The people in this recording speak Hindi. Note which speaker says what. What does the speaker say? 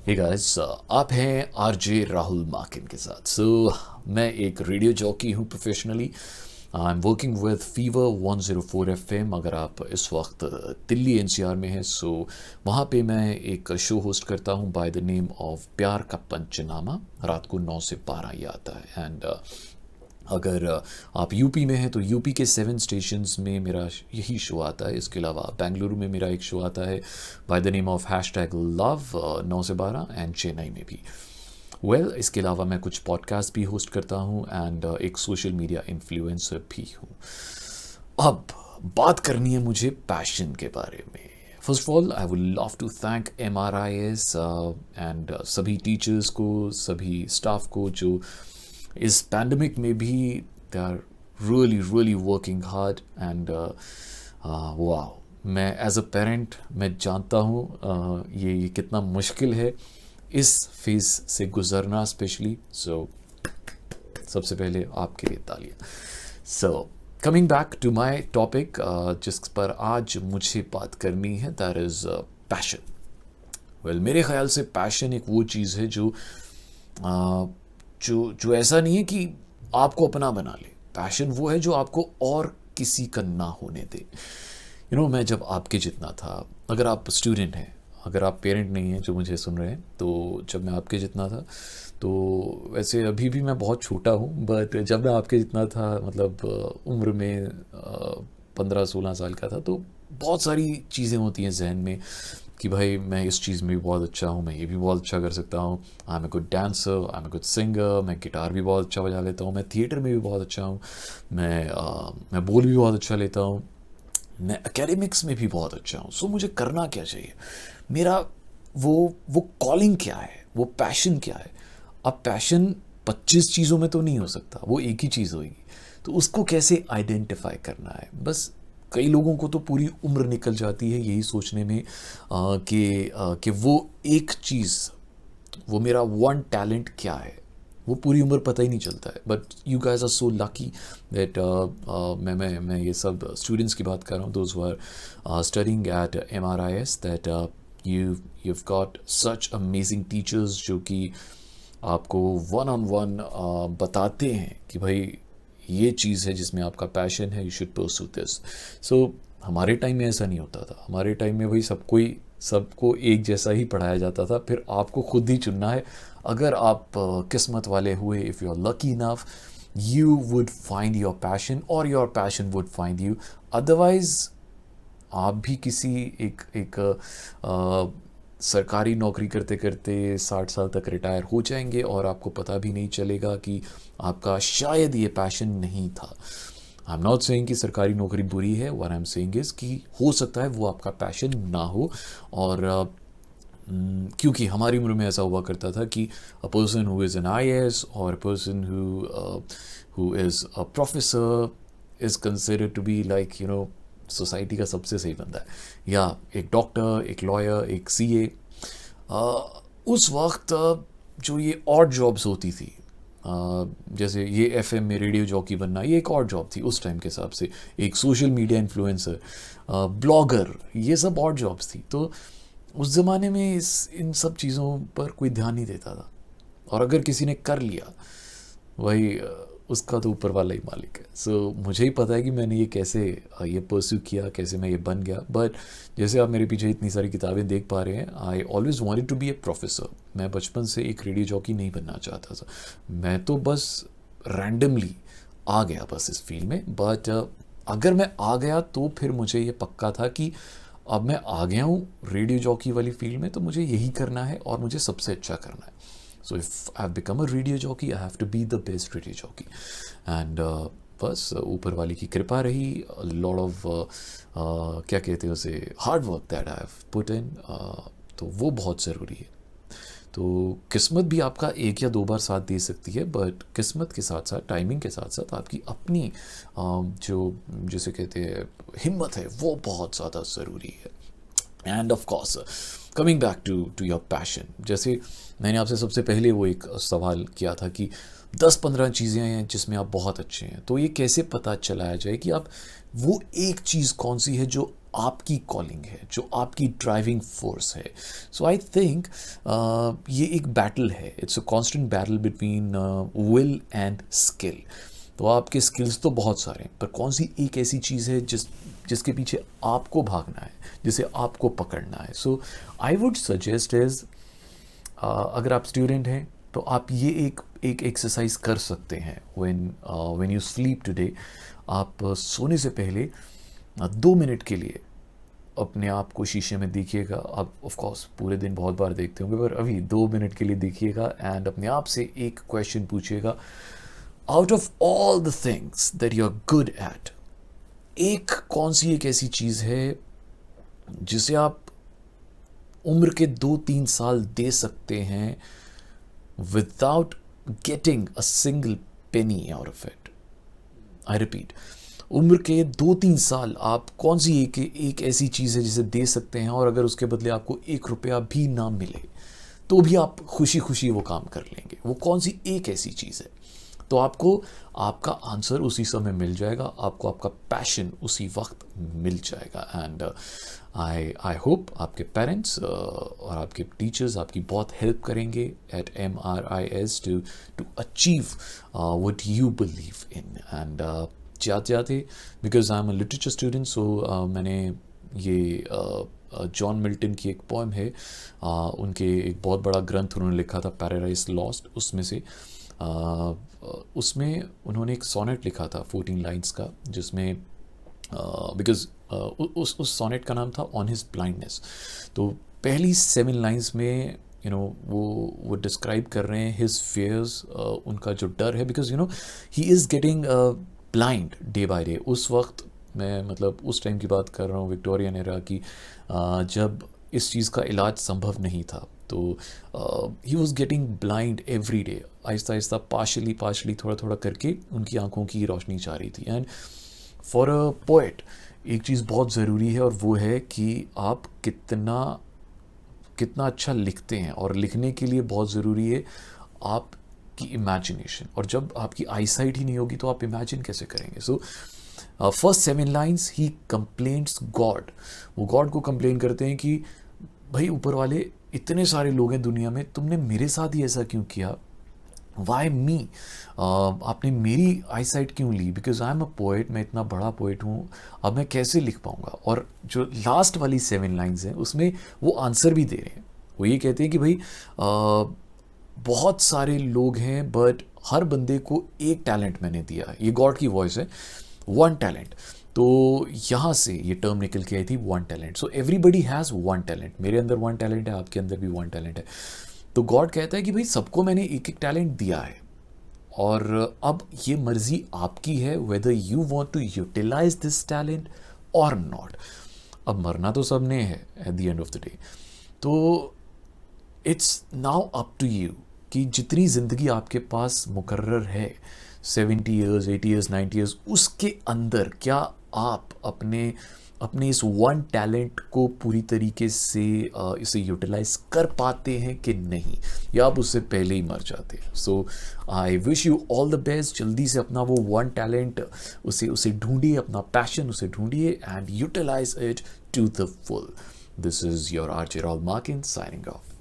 Speaker 1: हे गाइस, आप हैं आरजे राहुल माकिन के साथ। मैं एक रेडियो जॉकी हूँ professionally. I am working with fever 104 FM. अगर आप इस वक्त दिल्ली एनसीआर में हैं, वहाँ पे मैं एक शो होस्ट करता हूँ बाय द नेम ऑफ प्यार का पंचनामा। रात को 9 से 12 ये आता है। एंड अगर आप यूपी में हैं तो यूपी के 7 स्टेशंस में मेरा यही शो आता है। इसके अलावा बेंगलुरु में मेरा एक शो आता है by the name of hashtag love 9 से 12, एंड चेन्नई में भी। इसके अलावा मैं कुछ पॉडकास्ट भी होस्ट करता हूँ एंड एक सोशल मीडिया इन्फ्लुएंसर भी हूँ। अब बात करनी है मुझे पैशन के बारे में। First of all I would love to thank MRIS and सभी टीचर्स को, सभी स्टाफ को जो इस पैंडमिक में भी they are really really working hard. And वाह, मैं एज अ पेरेंट मैं जानता हूँ ये कितना मुश्किल है इस फेज से गुजरना स्पेशली। सबसे पहले आपके लिए तालियां। Coming back to my topic, जिस पर आज मुझे बात करनी है, दैट इज़ पैशन। मेरे ख्याल से पैशन एक वो चीज़ है जो जो ऐसा नहीं है कि आपको अपना बना ले। पैशन वो है जो आपको और किसी का ना होने दे। मैं जब आपके जितना था, अगर आप स्टूडेंट हैं, अगर आप पेरेंट नहीं हैं जो मुझे सुन रहे हैं, तो जब मैं आपके जितना था, तो वैसे अभी भी मैं बहुत छोटा हूँ, बट जब मैं आपके जितना था, मतलब उम्र में 15-16 साल का था, तो बहुत सारी चीज़ें होती हैं जहन में कि भाई मैं इस चीज़ में भी बहुत अच्छा हूँ, मैं ये भी बहुत अच्छा कर सकता हूँ। I am a good dancer, I am a good singer, मैं गिटार भी बहुत अच्छा बजा लेता हूँ, मैं थिएटर में भी बहुत अच्छा हूँ, मैं बोल भी बहुत अच्छा लेता हूँ, मैं एकेडमिक्स में भी बहुत अच्छा हूँ। मुझे करना क्या चाहिए? मेरा वो कॉलिंग क्या है, वो पैशन क्या है? अब पैशन 25 चीज़ों में तो नहीं हो सकता, वो एक ही चीज़ होगी। तो उसको कैसे आइडेंटिफाई करना है? बस कई लोगों को तो पूरी उम्र निकल जाती है यही सोचने में कि वो एक चीज़, वो मेरा वन टैलेंट क्या है, वो पूरी उम्र पता ही नहीं चलता है। But you guys are so lucky that मैं ये सब स्टूडेंट्स की बात कर रहा हूँ, those who are studying at MRIS, that you've got such amazing teachers जो कि आपको वन ऑन वन बताते हैं कि भाई ये चीज़ है जिसमें आपका पैशन है, यू शुड परस्यू दिस। हमारे टाइम में ऐसा नहीं होता था। हमारे टाइम में भाई सबको एक जैसा ही पढ़ाया जाता था, फिर आपको खुद ही चुनना है। अगर आप किस्मत वाले हुए, if you are lucky enough, you would find your passion और your passion would find you. Otherwise आप भी किसी एक सरकारी नौकरी करते करते 60 साल तक रिटायर हो जाएंगे और आपको पता भी नहीं चलेगा कि आपका शायद ये पैशन नहीं था। आई एम नॉट सेइंग कि सरकारी नौकरी बुरी है, what I am saying is कि हो सकता है वो आपका पैशन ना हो। और क्योंकि हमारी उम्र में ऐसा हुआ करता था कि a person who is an IAS और person who is a professor is considered to be like society का सबसे सही बंदा है, या एक डॉक्टर, एक लॉयर, एक CA। उस वक्त जो ये और जॉब्स होती थी, जैसे ये FM में रेडियो जॉकी बनना, ये एक और जॉब थी उस टाइम के हिसाब से। एक सोशल मीडिया इन्फ्लुएंसर, ब्लॉगर, ये सब और जॉब्स थी। तो उस ज़माने में इन सब चीज़ों पर कोई ध्यान नहीं देता था। और अगर किसी ने कर लिया, वही उसका तो ऊपर वाला ही मालिक है। मुझे ही पता है कि मैंने ये कैसे ये परस्यू किया, कैसे मैं ये बन गया। बट जैसे आप मेरे पीछे इतनी सारी किताबें देख पा रहे हैं, I always wanted to be a professor. मैं बचपन से एक रेडियो जॉकी नहीं बनना चाहता था। मैं तो बस रैंडमली आ गया बस इस फील्ड में। बट अगर मैं आ गया तो फिर मुझे ये पक्का था कि अब मैं आ गया हूँ रेडियो जॉकी वाली फील्ड में, तो मुझे यही करना है और मुझे सबसे अच्छा करना है। So if I've become a radio jockey, I have to be the best radio jockey. And बस ऊपर वाली की कृपा रही, लॉट ऑफ क्या कहते हैं उसे, hard work that I have put in, तो वो बहुत ज़रूरी है। तो किस्मत भी आपका एक या दो बार साथ दे सकती है, बट किस्मत के साथ साथ, टाइमिंग के साथ साथ आपकी अपनी जो जिसे कहते हैं हिम्मत है, वो बहुत ज़्यादा ज़रूरी है। And of course coming back to your passion, जैसे मैंने आपसे सबसे पहले वो एक सवाल किया था कि 10-15 चीज़ें हैं जिसमें आप बहुत अच्छे हैं, तो ये कैसे पता चलाया जाए कि आप वो एक चीज़ कौन सी है जो आपकी कॉलिंग है, जो आपकी ड्राइविंग फोर्स है। सो आई थिंक ये एक बैटल है, it's a constant battle between will and skill. तो आपके स्किल्स तो बहुत सारे हैं, पर कौन सी एक ऐसी चीज़ है जिसके पीछे आपको भागना है, जिसे आपको पकड़ना है। सो आई वुड सजेस्ट इज़, अगर आप स्टूडेंट हैं तो आप ये एक एक्सरसाइज कर सकते हैं। व्हेन यू स्लीप टुडे, आप सोने से पहले 2 मिनट के लिए अपने आप को शीशे में देखिएगा। आप ऑफ कोर्स पूरे दिन बहुत बार देखते होंगे, पर अभी 2 मिनट के लिए देखिएगा एंड अपने आप से एक क्वेश्चन पूछिएगा, out of all the things that you are good at, कौन सी एक ऐसी चीज़ है जिसे आप उम्र के 2-3 साल दे सकते हैं without getting a single penny out of it. I repeat, उम्र के 2-3 साल आप कौन सी एक ऐसी चीज़ है जिसे दे सकते हैं, और अगर उसके बदले आपको 1 रुपया भी ना मिले तो भी आप खुशी खुशी वो काम कर लेंगे। वो कौन सी एक ऐसी चीज़ है? तो आपको आपका आंसर उसी समय मिल जाएगा, आपको आपका पैशन उसी वक्त मिल जाएगा। एंड आई होप आपके पेरेंट्स और आपके टीचर्स आपकी बहुत हेल्प करेंगे at MRIS to achieve what you believe in. And जाते जाते, because I am a literature student, so मैंने ये जॉन मिल्टन की एक पोएम है, उनके एक बहुत बड़ा ग्रंथ उन्होंने लिखा था, पैराडाइज लॉस्ट, उसमें से उसमें उन्होंने एक सोनेट लिखा था 14 लाइन्स का, जिसमें बिकॉज उस सोनेट का नाम था ऑन हिज ब्लाइंडनेस। तो पहली 7 लाइन्स में वो डिस्क्राइब कर रहे हैं हिज फियर्स, उनका जो डर है, because he is getting blind day by day. उस वक्त मैं मतलब उस टाइम की बात कर रहा हूँ, विक्टोरियन एरा की, जब इस चीज़ का इलाज संभव नहीं था। तो he was getting blind every day, Aahista Aahista partially थोड़ा थोड़ा करके उनकी आंखों की रोशनी जा रही थी। एंड फॉर अ पोएट एक चीज़ बहुत ज़रूरी है, और वो है कि आप कितना अच्छा लिखते हैं, और लिखने के लिए बहुत ज़रूरी है आपकी इमेजिनेशन। और जब आपकी आईसाइट ही नहीं होगी तो आप इमेजिन कैसे करेंगे? सो फर्स्ट 7 लाइन्स ही कंप्लेंट्स गॉड, वो गॉड को कंप्लेन करते हैं कि भाई ऊपर वाले, इतने सारे लोग हैं दुनिया में, तुमने मेरे साथ ही ऐसा क्यों किया? Why me? आपने मेरी आई साइट क्यों ली? Because I am a poet, मैं इतना बड़ा पोएट हूँ, अब मैं कैसे लिख पाऊँगा? और जो लास्ट वाली 7 लाइन्स हैं उसमें वो आंसर भी दे रहे हैं। वो ये कहते हैं कि भाई बहुत सारे लोग हैं, बट हर बंदे को एक टैलेंट मैंने दिया है। ये गॉड की वॉइस है, 1 टैलेंट। तो यहाँ से ये टर्म निकल के आई थी, 1 talent. So everybody has 1 talent. मेरे अंदर 1 टैलेंट है, आपके अंदर भी 1 टैलेंट है। तो गॉड कहता है कि भाई सबको मैंने एक टैलेंट दिया है, और अब ये मर्जी आपकी है whether you want to utilise this talent और नॉट। अब मरना तो सब ने है at the end of the day. तो it's now up to you कि जितनी ज़िंदगी आपके पास मुकर्रर है, 70 ईयर्स, 80 ईयर्स, 90 ईयर्स, उसके अंदर क्या आप अपने इस 1 टैलेंट को पूरी तरीके से इसे यूटिलाइज कर पाते हैं कि नहीं, या आप उससे पहले ही मर जाते हैं? So I wish you all the best. जल्दी से अपना वो 1 टैलेंट उसे ढूंढिए, अपना पैशन उसे ढूंढिए, and utilize it to the full. This is your RJ Raul Markin signing off.